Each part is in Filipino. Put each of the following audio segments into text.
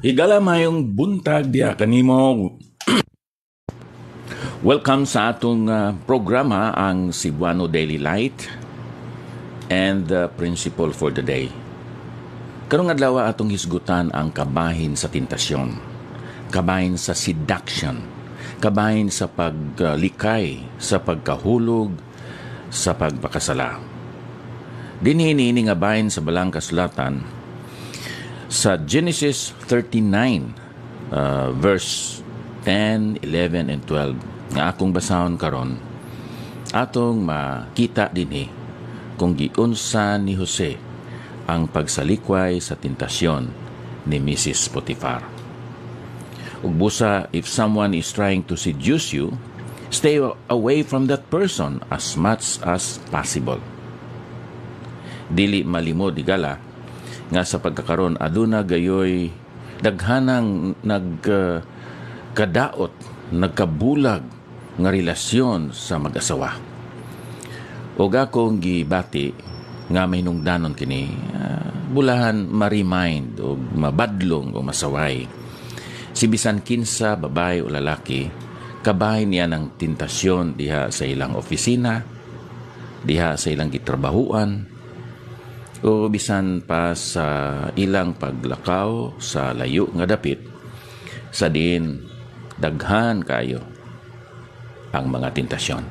Higala mayong buntag diya kanimo. Welcome sa atong programa ang Cebuano Daily Light and the Principle for the Day. Karong adlaw atong hisgutan ang kabahin sa tentasyon, kabahin sa seduction, kabahin sa paglikay, sa pagkahulog, sa pagpakasala. Dinhi nga bahin sa balang kasulatan sa Genesis 39 verse 10, 11, and 12 nga akong basahon karon, atong makita dinhi kung giunsa ni Jose ang pagsalikway sa tentasyon ni Mrs. Potiphar. Ug busa, if someone is trying to seduce you, stay away from that person as much as possible. Dili malimod igala nga sa pagkakaron aduna gayoy daghanang nagkadaot, nagkabulag nga relasyon sa mag-asawa. Og akong gibati nga mahinungdanon kini, bulahan ma-remind o mabadlong o masaway. Si bisan kinsa babae o lalaki, kabahin niya ng tentasyon diha sa ilang opisina, diha sa ilang gitrabahuan, o bisan pa sa ilang paglakaw sa layo nga dapit, sa din daghan kayo ang mga tentasyon.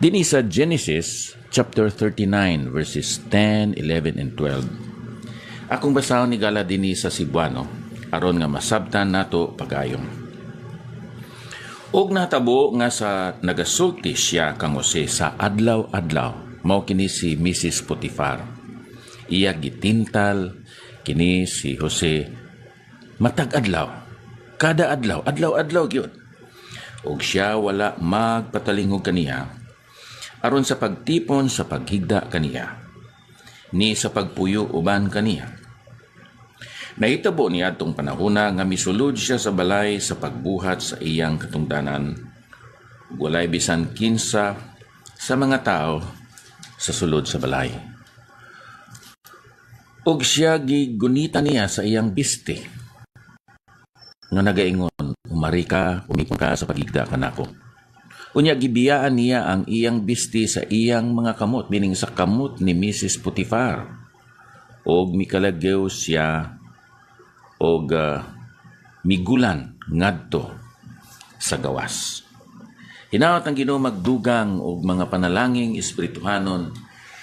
Dinhi sa Genesis chapter 39 verses 10, 11, and 12. Akong basahon ni gala dinhi sa Cebuano aron nga masabtan nato pagayon. Og natabo nga sa nagasulti siya kang Jose sa adlaw-adlaw, mao kini si Mrs. Potiphar. Iya gitintal kini si Jose matag adlaw, kada adlaw, adlaw gyud. Og siya wala magpatalingog kaniya aron sa pagtipon sa paghigda kaniya, ni sa pagpuyo uban kaniya. Nahitabo niya atong panahona nga misulod siya sa balay sa pagbuhat sa iyang katungdanan. Walay bisan kinsa sa mga tao sa sulod sa balay. Og siya gigunita niya sa iyang biste nga nagaingon, umari ka, umipon ka sa pagigda kanako. Unya gibiyaan niya ang iyang biste sa iyang mga kamot, meaning sa kamot ni Mrs. Potiphar. Og mikalagyaw siya og migulan ngadto sa gawas. Hinaot ang Ginoo magdugang og mga panalangin espirituhanon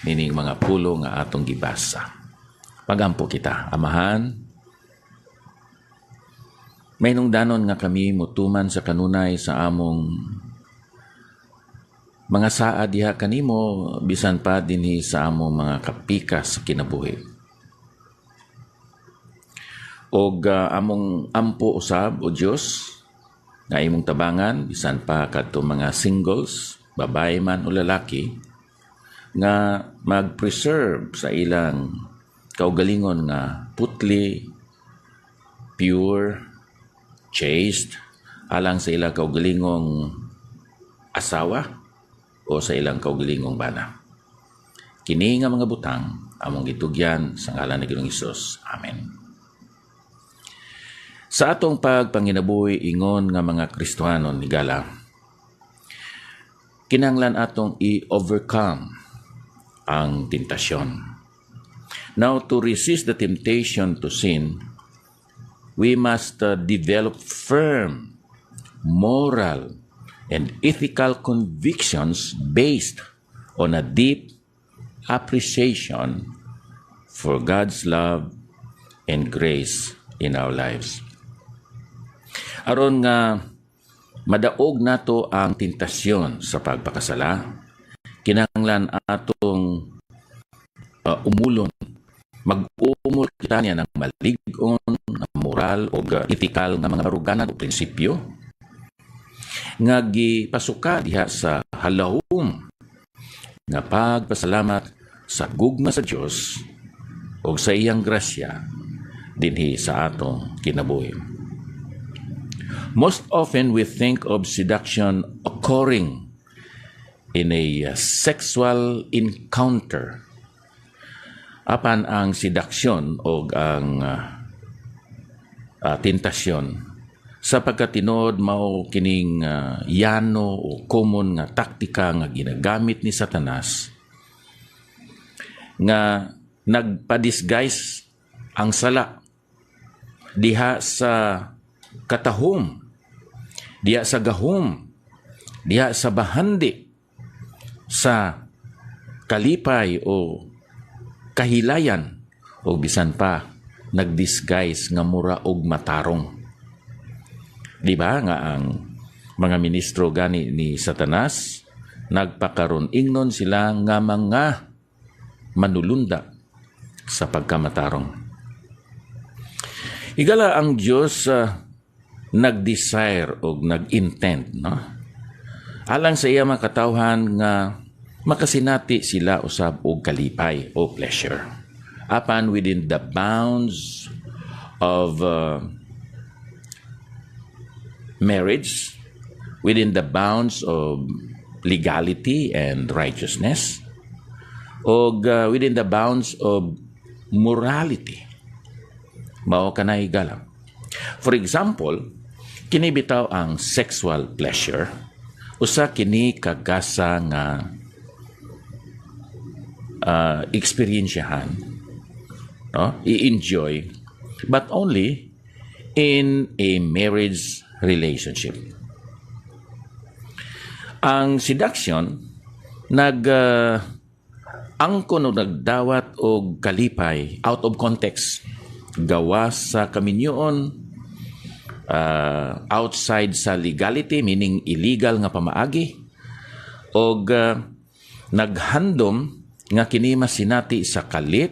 nining mga pulo nga atong gibasa. Pagampo kita, Amahan. May nungdanon nga kami mutuman sa kanunay sa among mga saa diha kanimo, bisan pa dinhi sa among mga kapikas sa kinabuhi. Og among ampo usab o Dios nga imong tabangan, bisan pa kadto mga singles, babae man o lalaki, nga mag-preserve sa ilang kaugalingon nga putli, pure, chaste, alang sa ilang kaugalingong asawa o sa ilang kaugalingong bana. Kini nga mga butang among gitugyan sa ngalan ni Ginoong Hesus. Amen. Sa atong pagpanginabuhi ingon nga mga Kristohanon ni gala, kinahanglan atong i-overcome ang tentasyon. Now, to resist the temptation to sin, we must develop firm moral and ethical convictions based on a deep appreciation for God's love and grace in our lives. Aron nga madaog nato ang tentasyon sa pagpakasala, kinahanglan atong umulon, mag-umol kita niya ng maligon, moral o ethical nga mga karuganan o prinsipyo nga gipasuka diha sa halahom nga pagpasalamat sa gugma sa Dios o sa iyang grasya dinhi sa atong kinabuhi. Most often we think of seduction occurring in a sexual encounter. Apan ang seduction o ang tentasyon sapagkat tinuod mao kining yano o common nga taktika nga ginagamit ni Satanas nga nagpa-disguise ang sala diha sa katahom, diha sa gahom, diha sa bahandi, sa kalipay o kahilayan, o bisan pa nagdisguise nga mura og matarong. Di ba nga ang mga ministro gani ni Satanas nagpakaron ingnon sila nga mga manulunda sa pagkamatarong. Higala ang Diyos nag-desire o nag-intent, no? Alang sa iya makatawhan nga makasinati sila usab og kalipay o pleasure. Apan within the bounds of marriage, within the bounds of legality and righteousness, o within the bounds of morality. Mao kanay higala. For example, kini bitaw ang sexual pleasure, usa kini kagasa nga experiensyahan, no? I-enjoy, but only in a marriage relationship. Ang seduction angkon o nagdawat og kalipay out of context, gawas sa kaminyoon, outside sa legality, meaning illegal nga pamaagi, og naghandom nga kini masinati sa kalit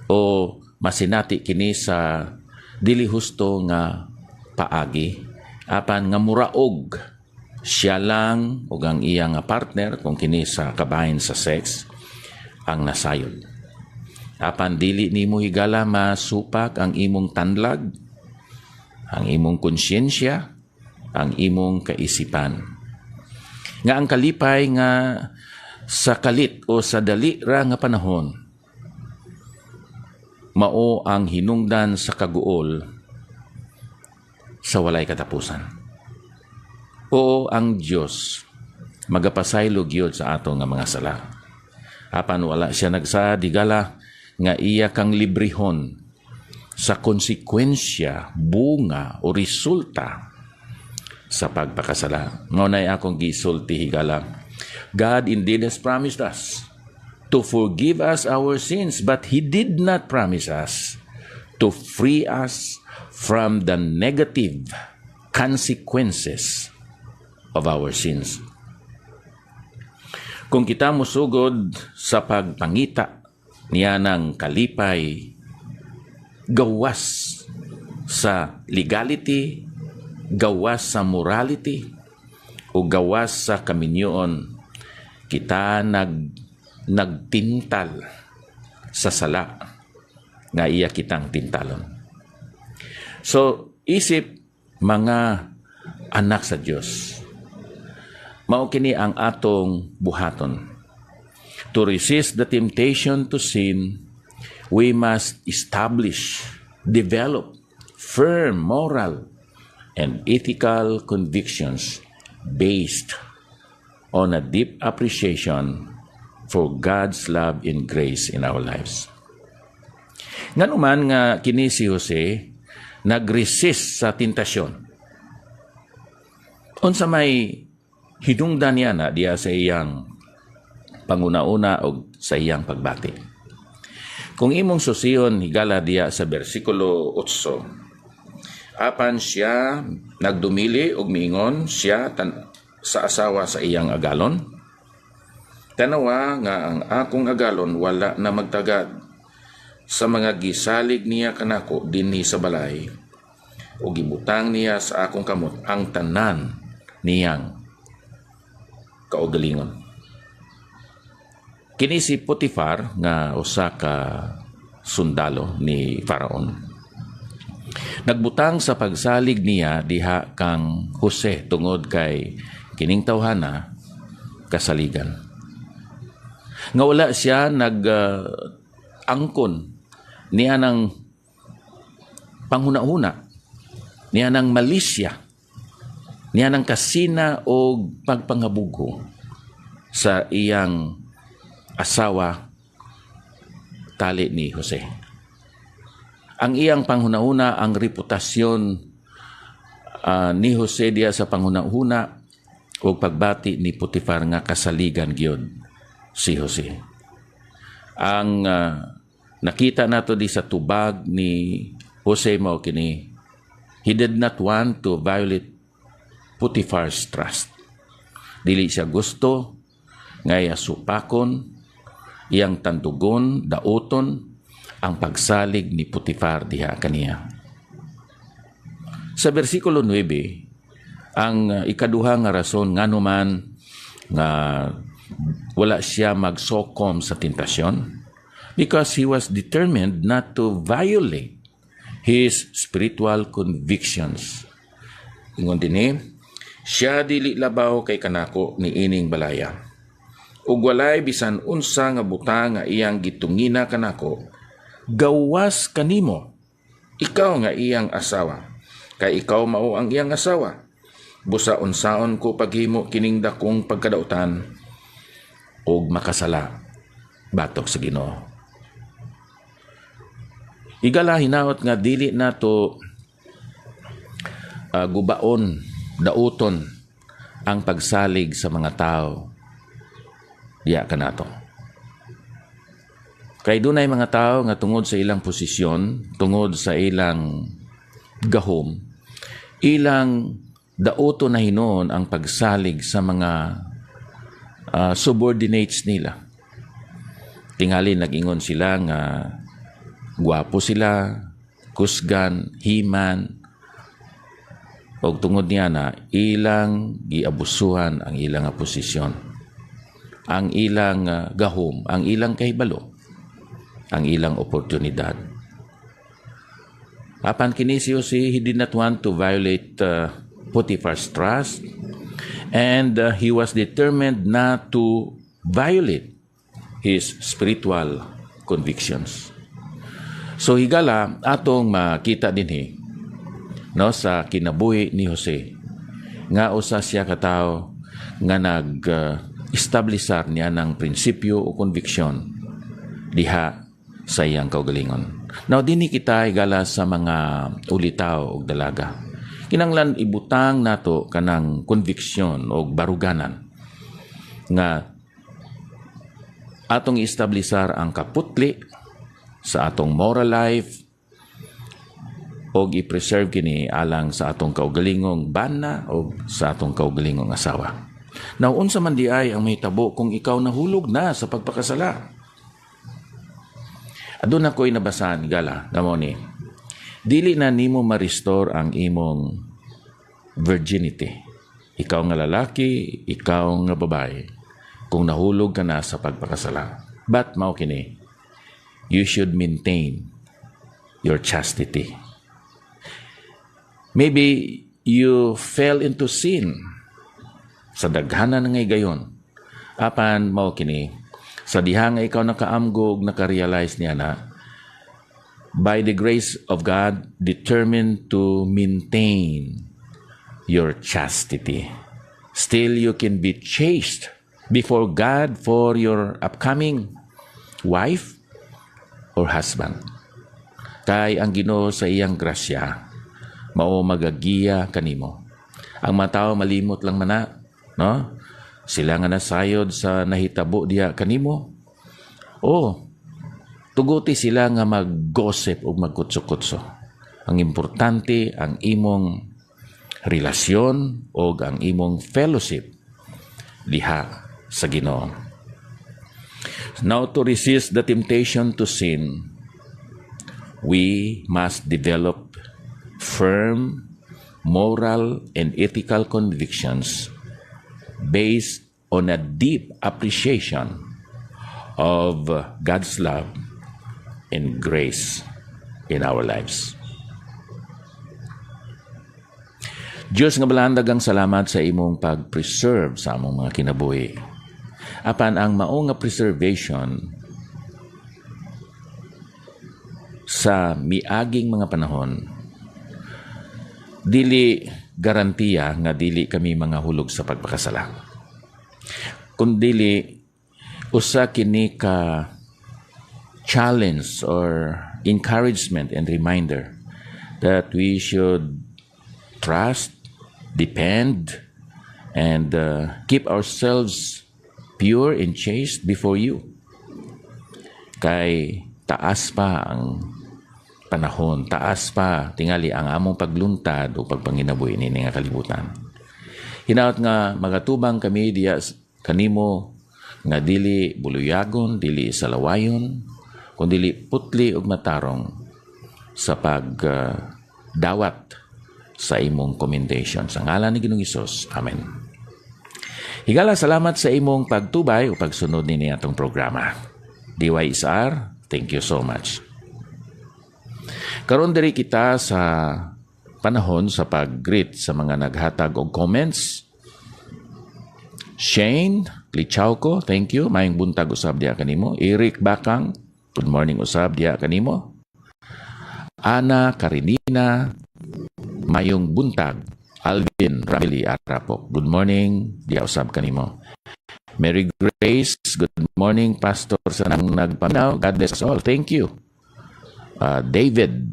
o masinati kini sa dili husto nga paagi, apan nga muraog siya lang o ang iya nga partner kung kini sa kabahin sa sex ang nasayod. Apan dili nimo higala masupak ang imong tanlag, ang imong konsyensya, ang imong kaisipan. Nga ang kalipay nga sa kalit o sa dali ra nga panahon mao ang hinungdan sa kaguol sa walay katapusan. O ang Dios magapasaylog gyud sa ato nga mga sala. Apan wala siya nagsadigala nga iya kang librihon sa konsekwensya, bunga o resulta sa pagpakasala. Ngunay akong gisulti higala, God indeed has promised us to forgive us our sins, but He did not promise us to free us from the negative consequences of our sins. Kung kita musugod sa pagpangita niya ng kalipay, gawas sa legality, gawas sa morality, o gawas sa kaminyoon, kita nagtintal sa sala nga iya kitang tintalon. So, isip mga anak sa Diyos, mao kini ang atong buhaton. To resist the temptation to sin, we must establish, develop firm moral and ethical convictions based on a deep appreciation for God's love and grace in our lives. Nganuman nga kini si Jose nag-resist sa tentasyon. Unsa may hinungdan niya na diya sa iyang panguna-una o sa iyang pagbati. Kung imong susiyon higala diya sa bersikulo 8, apan siya nagdumili og miingon siya sa asawa sa iyang agalon. Tanawa nga ang akong agalon wala na magtagad sa mga gisalig niya kanako dinhi sa balay o gibutang niya sa akong kamot ang tanan niyang kaugalingon. Kini si Potifar nga usa ka sundalo ni Faraon. Nagbutang sa pagsalig niya diha kang Jose tungod kay kining tawhana kasaligan. Nga wala siya angkon niya ng panghuna-huna, niya ng malisya, niya ng kasina o pagpangabugo sa iyang asawa tali ni Jose. Ang iyang panghuna-huna, ang reputasyon ni Jose diya sa panghuna-huna o pagbati ni Potifar nga kasaligan gyud si Jose. Ang nakita nato di sa tubag ni Jose mao kini, he did not want to violate Potiphar's trust. Dili siya gusto nga supakon, iyang tandugon, dauton ang pagsalig ni Potifar diha kaniya. Sa versikulo 9, ang ikaduha nga rason nganuman nga wala siya magsokom sa tentasyon, because he was determined not to violate his spiritual convictions. Ingon dinhi, siya dili labaw kay kanako ni ining balaya. Ug walay bisan unsa nga butang nga iyang gitungina kanako, gawas kanimo, ikaw nga iyang asawa, kay ikaw mao ang iyang asawa. Busa unsaon ko paghimo kining dakong pagkadautan ug makasala batok sa Ginoo. Igala hinaot nga dili nato gubaon, dauton ang pagsalig sa mga tao diya kanato. Kay dunay mga tao nga tungod sa ilang posisyon, tungod sa ilang gahom, ilang dauto na hinon ang pagsalig sa mga subordinates nila. Tingali nag-ingon sila nga gwapo sila, kusgan, himan, o tungod niya na ilang giabusuhan ang ilang posisyon, ang ilang gahom, ang ilang kahibalo, ang ilang oportunidad. Apan kini si Jose, he did not want to violate Potiphar's trust, and he was determined not to violate his spiritual convictions. So higala atong makita dinhi no sa kinabuhi ni Jose nga usa siya ka tawo nga nag-establishar niya ng prinsipyo o conviction diha sa iyang kaugalingon. Now dinhi kita higala sa mga ulitaw o dalaga. Kinanglan ibutang nato kanang conviction o baruganan nga atong i-establishar ang kaputli sa atong moral life o i-preserve kini alang sa atong kaugalingong bana o sa atong kaugalingong asawa. Now, unsa man di ay ang mahitabo kung ikaw nahulog na sa pagpakasala? Adun ako'y nabasahan gala, gamo ni, dili na nimo ma-restore ang imong virginity. Ikaw nga lalaki, ikaw nga babae, kung nahulog ka na sa pagpakasala. But mao kini, you should maintain your chastity. Maybe you fell into sin sa daghanan nga gayon. Apan mao kini, sa diha nga ikaw nakaamgog, nakarealize niya na by the grace of God, determined to maintain your chastity. Still, you can be chaste before God for your upcoming wife or husband. Kay ang Ginoo sa iyang grasya, mao magagiya kanimo. Ang mga tao malimot lang mana, no? Sila nga nasayod sa nahitabo diya kanimo. Tuguti sila nga mag-gossip o magkutso-kutso. Ang importante ang imong relasyon o ang imong fellowship diha sa Ginoo. Now, to resist the temptation to sin, we must develop firm moral and ethical convictions based on a deep appreciation of God's love and grace in our lives. Diyos nga balandagang salamat sa imong pag-preserve sa among mga kinabuhi. Apan ang mao nga preservation sa miaging mga panahon dili garantiya nga dili kami mga hulog sa pagpakasala. Kundili usa kini ka challenge or encouragement and reminder that we should trust, depend, and keep ourselves pure and chaste before you. Kay taas pa ang panahon, taas pa tingali ang among pagluntad o pagpanginabuhi nini nga kalibutan. Hinaot nga magatubang kami diya kanimo nga dili buluyagon, dili salawayon, kundi putli ug matarong sa pagdawat sa imong commendation. Sa ngalan ni Ginoong Hesus. Amen. Higala, salamat sa imong pagtubay o pagsunod nini atong programa. DYSR, thank you so much. Karon diri kita sa panahon sa pag-greet sa mga naghatag og comments. Shane Lichauco, thank you. Mayong buntag usab diya kanimo. Eric Bakang, good morning usab diya kanimo. Ana Karinina, mayong buntag. Alvin Ramili Arapo, good morning diya usab kanimo. Mary Grace, good morning pastor sa nang nagpaminaw. God bless us all. Thank you. David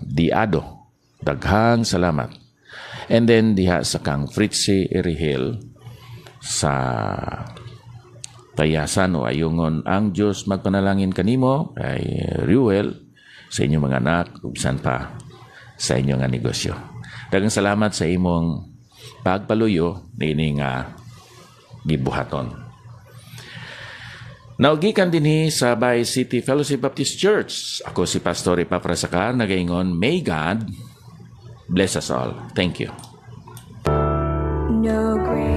Diado, daghang salamat. And then diha sa kang Fritzy Erihel sa Tayasan o Ayungon, ang Diyos magpanalangin kanimo kay Ruel sa inyong mga anak ubsan pa sa inyong nga negosyo. Daghang salamat sa imong pagpaluyo niini nga gibuhaton. Naugikan dinhi sa Bay City Fellowship Baptist Church. Ako si Pastor Epafrasacar, nagaingon, may God bless us all. Thank you. No great